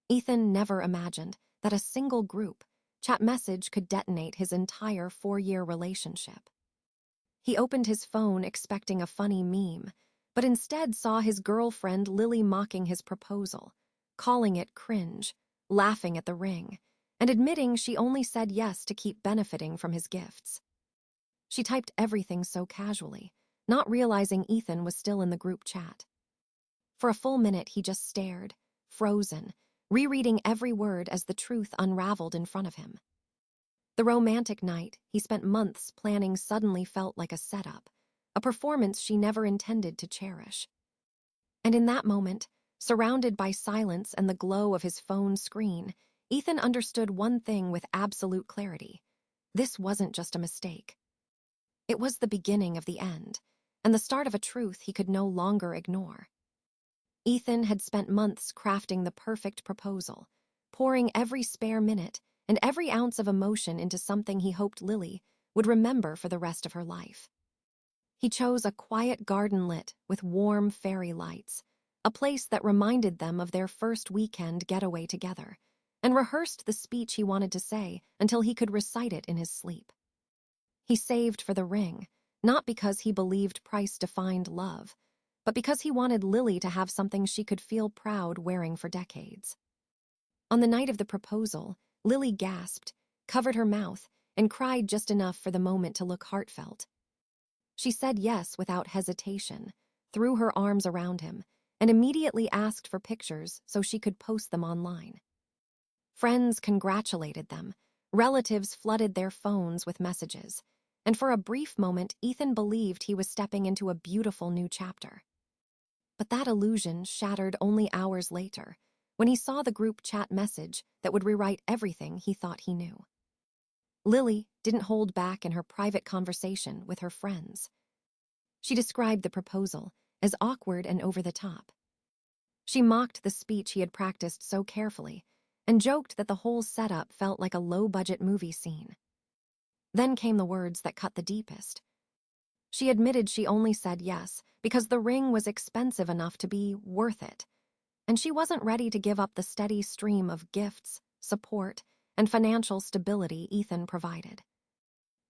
Ethan never imagined that a single group chat message could detonate his entire 4-year relationship. He opened his phone expecting a funny meme, but instead saw his girlfriend Lily mocking his proposal, calling it cringe, laughing at the ring, and admitting she only said yes to keep benefiting from his gifts. She typed everything so casually, not realizing Ethan was still in the group chat. For a full minute, he just stared, frozen, rereading every word as the truth unraveled in front of him. The romantic night he spent months planning suddenly felt like a setup, a performance she never intended to cherish. And in that moment, surrounded by silence and the glow of his phone screen, Ethan understood one thing with absolute clarity. This wasn't just a mistake. It was the beginning of the end, and the start of a truth he could no longer ignore. Ethan had spent months crafting the perfect proposal, pouring every spare minute and every ounce of emotion into something he hoped Lily would remember for the rest of her life. He chose a quiet garden lit with warm fairy lights, a place that reminded them of their first weekend getaway together, and rehearsed the speech he wanted to say until he could recite it in his sleep. He saved for the ring, not because he believed price defined love, but because he wanted Lily to have something she could feel proud wearing for decades. On the night of the proposal, Lily gasped, covered her mouth, and cried just enough for the moment to look heartfelt. She said yes without hesitation, threw her arms around him, and immediately asked for pictures so she could post them online. Friends congratulated them, relatives flooded their phones with messages, and for a brief moment Ethan believed he was stepping into a beautiful new chapter. But that illusion shattered only hours later, when he saw the group chat message that would rewrite everything he thought he knew. Lily didn't hold back in her private conversation with her friends. She described the proposal as awkward and over the top. She mocked the speech he had practiced so carefully and joked that the whole setup felt like a low-budget movie scene. Then came the words that cut the deepest. She admitted she only said yes because the ring was expensive enough to be worth it, and she wasn't ready to give up the steady stream of gifts, support, and financial stability Ethan provided.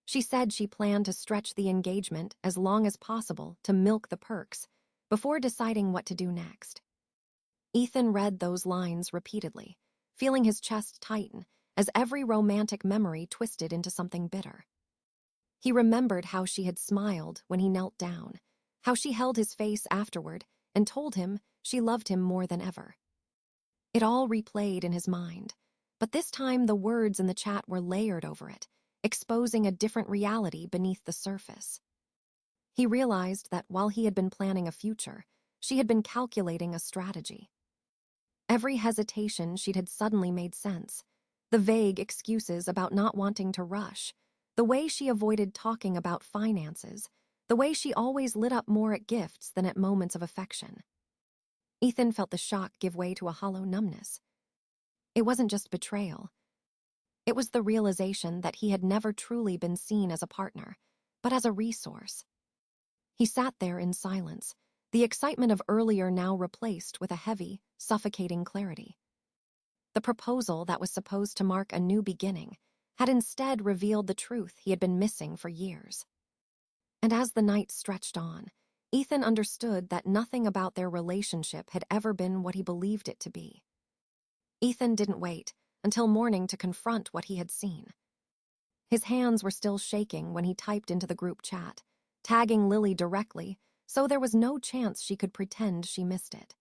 She said she planned to stretch the engagement as long as possible to milk the perks before deciding what to do next. Ethan read those lines repeatedly, feeling his chest tighten as every romantic memory twisted into something bitter. He remembered how she had smiled when he knelt down, how she held his face afterward and told him she loved him more than ever. It all replayed in his mind, but this time the words in the chat were layered over it, exposing a different reality beneath the surface. He realized that while he had been planning a future, she had been calculating a strategy. Every hesitation she'd had suddenly made sense, the vague excuses about not wanting to rush, the way she avoided talking about finances, the way she always lit up more at gifts than at moments of affection. Ethan felt the shock give way to a hollow numbness. It wasn't just betrayal. It was the realization that he had never truly been seen as a partner, but as a resource. He sat there in silence, the excitement of earlier now replaced with a heavy, suffocating clarity. The proposal that was supposed to mark a new beginning had instead revealed the truth he had been missing for years. And as the night stretched on, Ethan understood that nothing about their relationship had ever been what he believed it to be. Ethan didn't wait until morning to confront what he had seen. His hands were still shaking when he typed into the group chat, tagging Lily directly, so there was no chance she could pretend she missed it.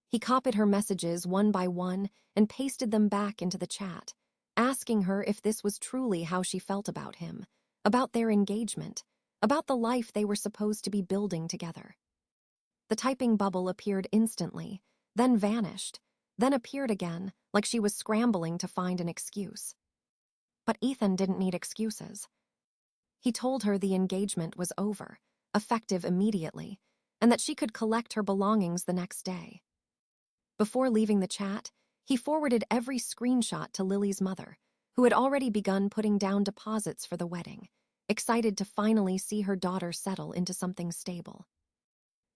He copied her messages one by one and pasted them back into the chat, asking her if this was truly how she felt about him, about their engagement, about the life they were supposed to be building together. The typing bubble appeared instantly, then vanished, then appeared again, like she was scrambling to find an excuse. But Ethan didn't need excuses. He told her the engagement was over, effective immediately, and that she could collect her belongings the next day. Before leaving the chat, he forwarded every screenshot to Lily's mother, who had already begun putting down deposits for the wedding, excited to finally see her daughter settle into something stable.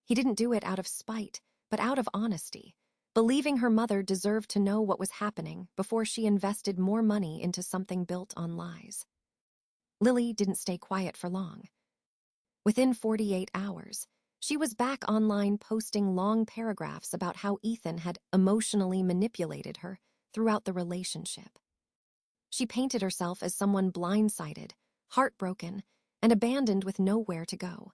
He didn't do it out of spite, but out of honesty, believing her mother deserved to know what was happening before she invested more money into something built on lies. Lily didn't stay quiet for long. Within 48 hours, she was back online posting long paragraphs about how Ethan had emotionally manipulated her throughout the relationship. She painted herself as someone blindsided, heartbroken, and abandoned with nowhere to go.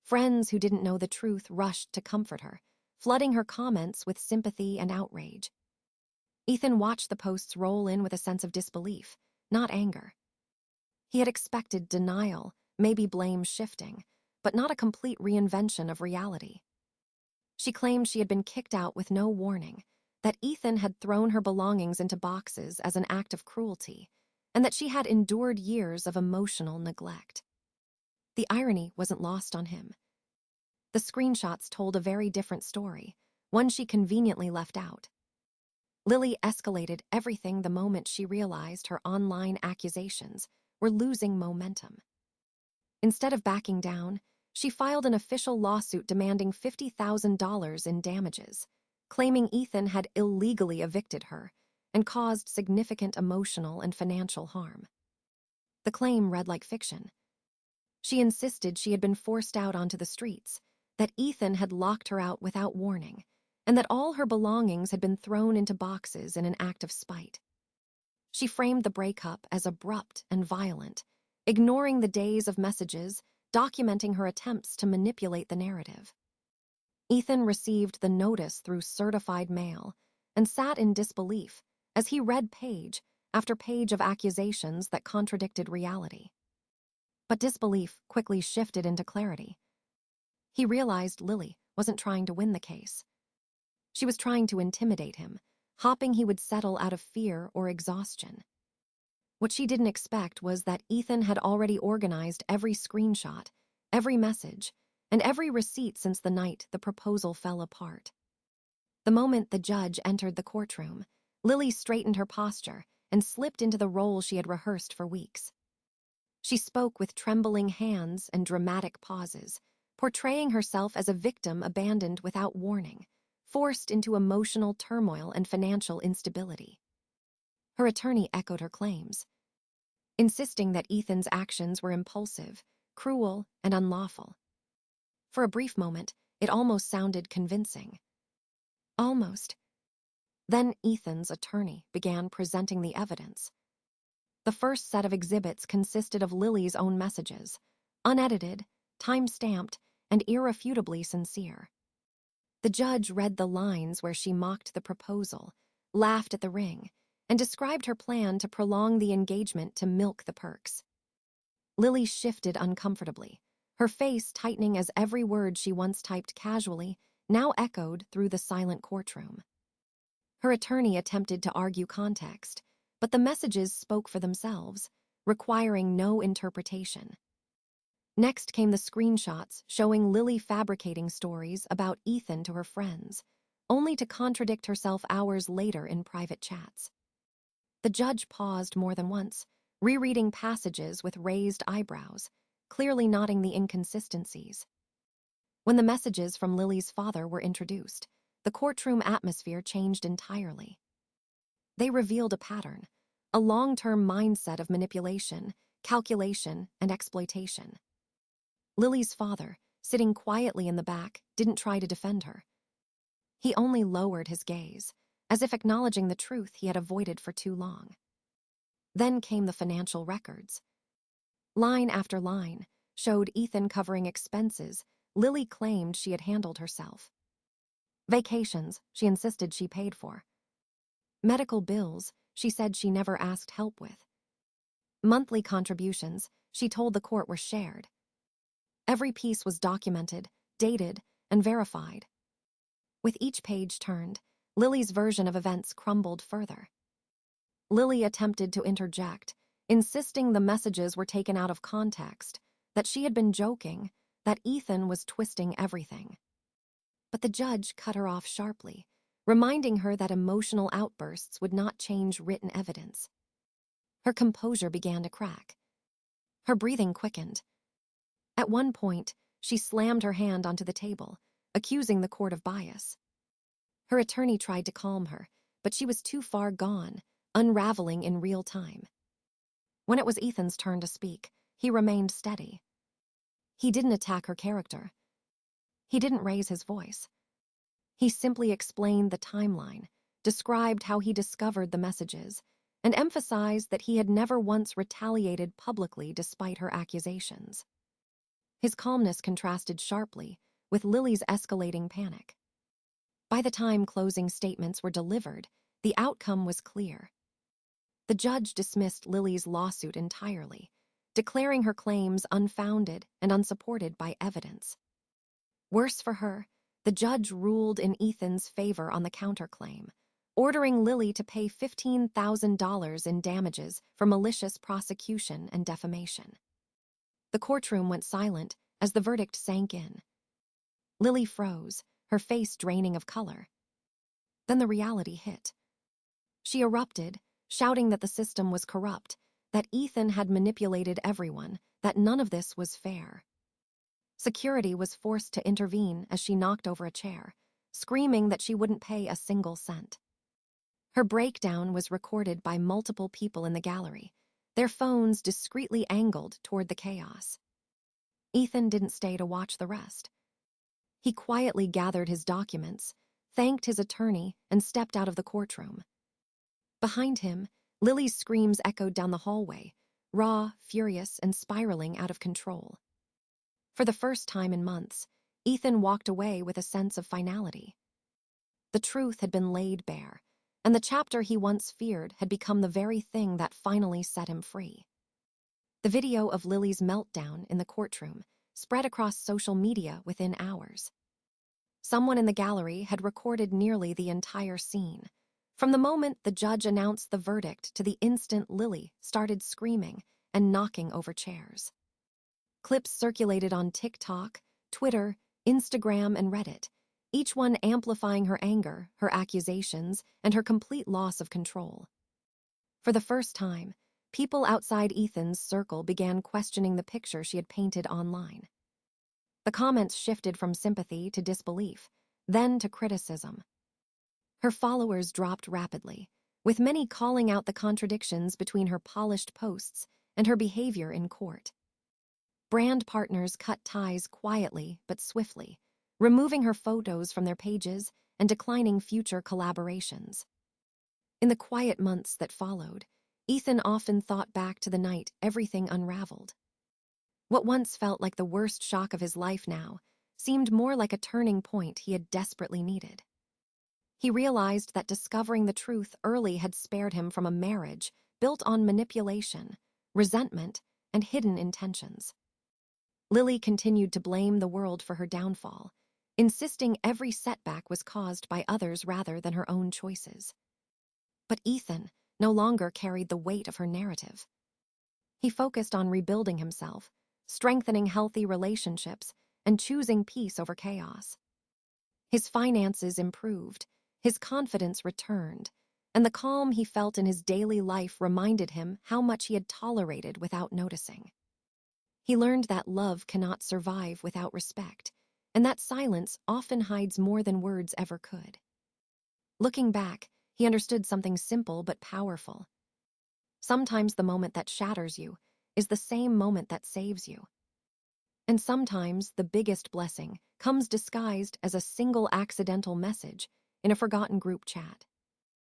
Friends who didn't know the truth rushed to comfort her, flooding her comments with sympathy and outrage. Ethan watched the posts roll in with a sense of disbelief, not anger. He had expected denial, maybe blame shifting, but not a complete reinvention of reality. She claimed she had been kicked out with no warning, that Ethan had thrown her belongings into boxes as an act of cruelty, and that she had endured years of emotional neglect. The irony wasn't lost on him. The screenshots told a very different story, one she conveniently left out. Lily escalated everything the moment she realized her online accusations were losing momentum. Instead of backing down, she filed an official lawsuit demanding $50,000 in damages, claiming Ethan had illegally evicted her and caused significant emotional and financial harm. The claim read like fiction. She insisted she had been forced out onto the streets, that Ethan had locked her out without warning, and that all her belongings had been thrown into boxes in an act of spite. She framed the breakup as abrupt and violent, ignoring the days of messages documenting her attempts to manipulate the narrative. Ethan received the notice through certified mail and sat in disbelief as he read page after page of accusations that contradicted reality. But disbelief quickly shifted into clarity. He realized Lily wasn't trying to win the case. She was trying to intimidate him, hoping he would settle out of fear or exhaustion. What she didn't expect was that Ethan had already organized every screenshot, every message, and every receipt since the night the proposal fell apart. The moment the judge entered the courtroom, Lily straightened her posture and slipped into the role she had rehearsed for weeks. She spoke with trembling hands and dramatic pauses, portraying herself as a victim abandoned without warning, forced into emotional turmoil and financial instability. Her attorney echoed her claims, insisting that Ethan's actions were impulsive, cruel, and unlawful. For a brief moment, it almost sounded convincing. Almost. Then Ethan's attorney began presenting the evidence. The first set of exhibits consisted of Lily's own messages, unedited, time-stamped, and irrefutably sincere. The judge read the lines where she mocked the proposal, laughed at the ring, and described her plan to prolong the engagement to milk the perks. Lily shifted uncomfortably, her face tightening as every word she once typed casually now echoed through the silent courtroom. Her attorney attempted to argue context, but the messages spoke for themselves, requiring no interpretation. Next came the screenshots showing Lily fabricating stories about Ethan to her friends, only to contradict herself hours later in private chats. The judge paused more than once, rereading passages with raised eyebrows, clearly noting the inconsistencies. When the messages from Lily's father were introduced, the courtroom atmosphere changed entirely. They revealed a pattern, a long-term mindset of manipulation, calculation, and exploitation. Lily's father, sitting quietly in the back, didn't try to defend her. He only lowered his gaze, as if acknowledging the truth he had avoided for too long. Then came the financial records. Line after line showed Ethan covering expenses Lily claimed she had handled herself. Vacations she insisted she paid for. Medical bills she said she never asked help with. Monthly contributions she told the court were shared. Every piece was documented, dated, and verified. With each page turned, Lily's version of events crumbled further. Lily attempted to interject, insisting the messages were taken out of context, that she had been joking, that Ethan was twisting everything. But the judge cut her off sharply, reminding her that emotional outbursts would not change written evidence. Her composure began to crack. Her breathing quickened. At one point, she slammed her hand onto the table, accusing the court of bias. Her attorney tried to calm her, but she was too far gone, unraveling in real time. When it was Ethan's turn to speak, he remained steady. He didn't attack her character. He didn't raise his voice. He simply explained the timeline, described how he discovered the messages, and emphasized that he had never once retaliated publicly despite her accusations. His calmness contrasted sharply with Lily's escalating panic. By the time closing statements were delivered, the outcome was clear. The judge dismissed Lily's lawsuit entirely, declaring her claims unfounded and unsupported by evidence. Worse for her, the judge ruled in Ethan's favor on the counterclaim, ordering Lily to pay $15,000 in damages for malicious prosecution and defamation. The courtroom went silent as the verdict sank in. Lily froze, her face draining of color. Then the reality hit. She erupted, shouting that the system was corrupt, that Ethan had manipulated everyone, that none of this was fair. Security was forced to intervene as she knocked over a chair, screaming that she wouldn't pay a single cent. Her breakdown was recorded by multiple people in the gallery, their phones discreetly angled toward the chaos. Ethan didn't stay to watch the rest. He quietly gathered his documents, thanked his attorney, and stepped out of the courtroom. Behind him, Lily's screams echoed down the hallway, raw, furious, and spiraling out of control. For the first time in months, Ethan walked away with a sense of finality. The truth had been laid bare, and the chapter he once feared had become the very thing that finally set him free. The video of Lily's meltdown in the courtroom spread across social media within hours. Someone in the gallery had recorded nearly the entire scene, from the moment the judge announced the verdict to the instant Lily started screaming and knocking over chairs. Clips circulated on TikTok, Twitter, Instagram, and Reddit, each one amplifying her anger, her accusations, and her complete loss of control. For the first time, people outside Ethan's circle began questioning the picture she had painted online. The comments shifted from sympathy to disbelief, then to criticism. Her followers dropped rapidly, with many calling out the contradictions between her polished posts and her behavior in court. Brand partners cut ties quietly but swiftly, removing her photos from their pages and declining future collaborations. In the quiet months that followed, Ethan often thought back to the night everything unraveled. What once felt like the worst shock of his life now seemed more like a turning point he had desperately needed. He realized that discovering the truth early had spared him from a marriage built on manipulation, resentment, and hidden intentions. Lily continued to blame the world for her downfall, insisting every setback was caused by others rather than her own choices. But Ethan no longer carried the weight of her narrative. He focused on rebuilding himself, strengthening healthy relationships, and choosing peace over chaos. His finances improved, his confidence returned, and the calm he felt in his daily life reminded him how much he had tolerated without noticing. He learned that love cannot survive without respect, and that silence often hides more than words ever could. Looking back, he understood something simple but powerful. Sometimes the moment that shatters you is the same moment that saves you. And sometimes the biggest blessing comes disguised as a single accidental message in a forgotten group chat.